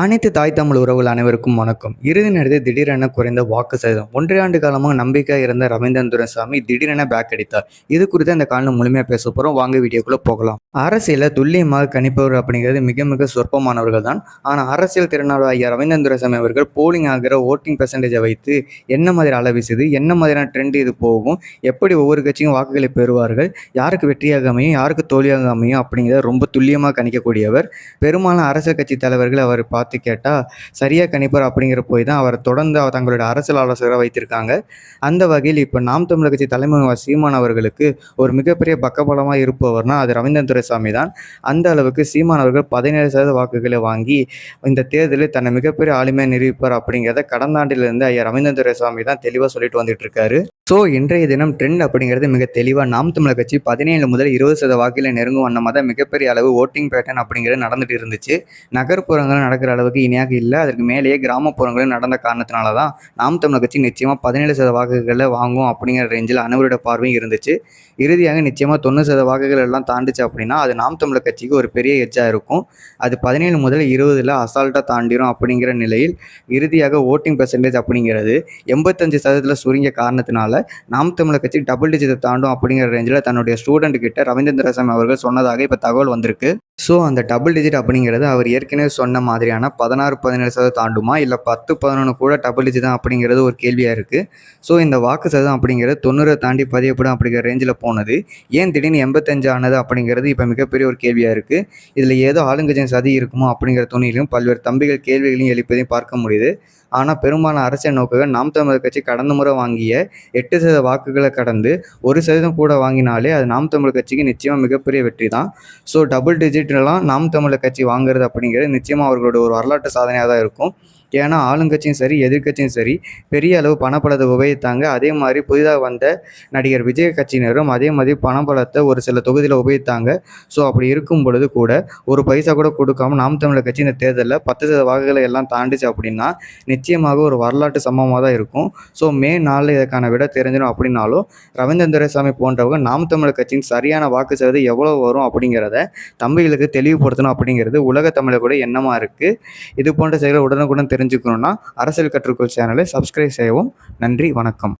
அனைத்து தாய் தமிழ் உறவுகள் அனைவருக்கும் வணக்கம். இறுதி நேரத்தில் திடீரென குறைந்த வாக்கு சதவீதம். 1 ஆண்டு காலமாக நம்பிக்கையா இருந்த ரவீந்திரன் துரைசாமி திடீரென பேக் அடித்தார். இது குறித்து இந்த காலையில் முழுமையாக பேச போகிறோம். வாங்க வீடியோக்குள்ளே போகலாம். அரசியலை துல்லியமாக கணிப்பவர் அப்படிங்கிறது மிக மிக சொற்பமானவர்கள் தான். ஆனால் அரசியல் திறனாளர் ஐயா ரவீந்திரன் துரைசாமி அவர்கள் போலிங் ஆகிற ஓட்டிங் பெர்சன்டேஜை வைத்து என்ன மாதிரி அளவிசுது, என்ன மாதிரியான ட்ரெண்ட் இது போகும், எப்படி ஒவ்வொரு கட்சியும் வாக்குகளை பெறுவார்கள், யாருக்கு வெற்றியாக அமையும், யாருக்கு தோல்வியாக அமையும் அப்படிங்கிறத ரொம்ப துல்லியமாக கணிக்கக்கூடியவர். பெரும்பாலான அரசியல் கட்சி தலைவர்கள் அவர் பார்த்து கேட்டால் சரியாக கணிப்பார் அப்படிங்கிற போய் தான் அவர் தொடர்ந்து தங்களுடைய அரசியல் ஆலோசகராக வைத்திருக்காங்க. அந்த வகையில் இப்போ நாம் தமிழர் கட்சி தலைமை சீமான் அவர்களுக்கு ஒரு மிகப்பெரிய பக்கபலமாக இருப்பவர்னா அது ரவீந்திரன் துரைசாமி தான். அந்த அளவுக்கு சீமான் அவர்கள் 17% வாக்குகளை வாங்கி இந்த தேர்தலில் தன்னை மிகப்பெரிய ஆளுமையாக நிரூபிப்பார் அப்படிங்கிறத கடந்த ஆண்டிலிருந்து ஐயா ரவீந்திரன் துரைசாமி தான் தெளிவாக சொல்லிட்டு வந்துட்டு இருக்காரு. ஸோ இன்றைய தினம் ட்ரெண்ட் அப்படிங்கிறது மிக தெளிவாக நாம் தமிழர் கட்சி 17 முதல் 20% வாக்கில் நெருங்கும் வண்ணமாக தான் மிகப்பெரிய அளவு ஓட்டிங் பேட்டர்ன் அப்படிங்கிறது நடந்துட்டு இருந்துச்சு. நகர்ப்புறங்கள் நடக்கிற அளவுக்கு இணையாக இல்லை, அதற்கு மேலேயே கிராமப்புறங்களும் நடந்த காரணத்தினால தான் நாம் தமிழர் கட்சி நிச்சயமாக 17% வாக்குகளை வாங்கும் அப்படிங்கிற ரேஞ்சில் அனைவரோட பார்வையும் இருந்துச்சு. இறுதியாக நிச்சயமாக 90% வாக்குகள் எல்லாம் தாண்டிச்சு அப்படின்னா அது நாம் தமிழர் கட்சிக்கு ஒரு பெரிய எட்ஜாக இருக்கும். அது 17 முதல் 20 அசால்ட்டாக தாண்டிடும் அப்படிங்கிற நிலையில் இறுதியாக ஓட்டிங் பெர்சன்டேஜ் அப்படிங்கிறது 85% சுருங்கிய காரணத்தினால நாம் தமிழர் கட்சி டபுள் டிஜிட்டை தாண்டும் அப்படிங்கிற ரேஞ்சில் தன்னுடைய ஸ்டூடெண்ட் கிட்ட ரவீந்திரன் துரைசாமி அவர்கள் சொன்னதாக இப்போ தகவல் வந்திருக்கு. ஸோ அந்த டபுள் டிஜிட் அப்படிங்கிறது அவர் ஏற்கனவே சொன்ன மாதிரியான 16-17% தாண்டுமா, இல்லை 10-11 கூட டபுள் டிஜிட் தான் அப்படிங்கிறது ஒரு கேள்வியாக இருக்குது. ஸோ இந்த வாக்கு சதவீதம் அப்படிங்கிறது 90 தாண்டி பதியப்படும் அப்படிங்கிற ரேஞ்சில் போனது ஏன் திடீர்னு 85 ஆனது அப்படிங்கிறது இப்போ மிகப்பெரிய ஒரு கேள்வியாக இருக்குது. இதில் ஏதோ ஆளுங்கட்சியின் சதி இருக்குமோ அப்படிங்கிற துணியிலும் பல்வேறு தம்பிகள் கேள்விகளையும் எழுப்பதையும் பார்க்க முடியுது. ஆனால் பெரும்பாலான அரசியல் நோக்குகள் நாம் தமிழர் கட்சி கடந்த முறை வாங்கிய 8% வாக்குகளை கடந்து 1% கூட வாங்கினாலே அது நாம் தமிழர் கட்சிக்கு நிச்சயமாக மிகப்பெரிய வெற்றி தான். ஸோ டபுள் டிஜிட்லாம் நாம் தமிழர் கட்சி வாங்குறது அப்படிங்கிறது நிச்சயமாக அவர்களோட ஒரு வரலாற்று சாதனையாக தான் இருக்கும். ஏன்னா ஆளுங்கட்சியும் சரி எதிர்கட்சியும் சரி பெரிய அளவு பணப்பலத்தை உபயோகித்தாங்க. அதே மாதிரி புதிதாக வந்த நடிகர் விஜய் கட்சியினரும் அதே மாதிரி பணபலத்தை ஒரு சில தொகுதியில் உபயோகித்தாங்க. ஸோ அப்படி இருக்கும் பொழுது கூட ஒரு பைசா கூட கொடுக்காம நாம் தமிழர் கட்சி இந்த தேர்தலில் 10% வாக்குகளை எல்லாம் தாண்டிச்சு அப்படின்னா நிச்சயமாக ஒரு வரலாற்று சம்பவமாக தான் இருக்கும். ஸோ மே 4 இதற்கான விட தெரிஞ்சிடும். அப்படின்னாலும் ரவீந்திரன் துரைசாமி போன்றவங்க நாம் தமிழர் கட்சியின் சரியான வாக்கு சதவீதம் எவ்வளோ வரும் அப்படிங்கிறத தம்பிகளுக்கு தெளிவுபடுத்தணும் அப்படிங்கிறது உலக தமிழர் கூட எண்ணமாக இருக்குது. இது போன்ற செயல்கள் உடனுக்குடன் தெரிஞ்சுக்கணுன்னா அரசியல் கற்றுக்கொள் சேனலை சப்ஸ்கிரைப் செய்யவும். நன்றி, வணக்கம்.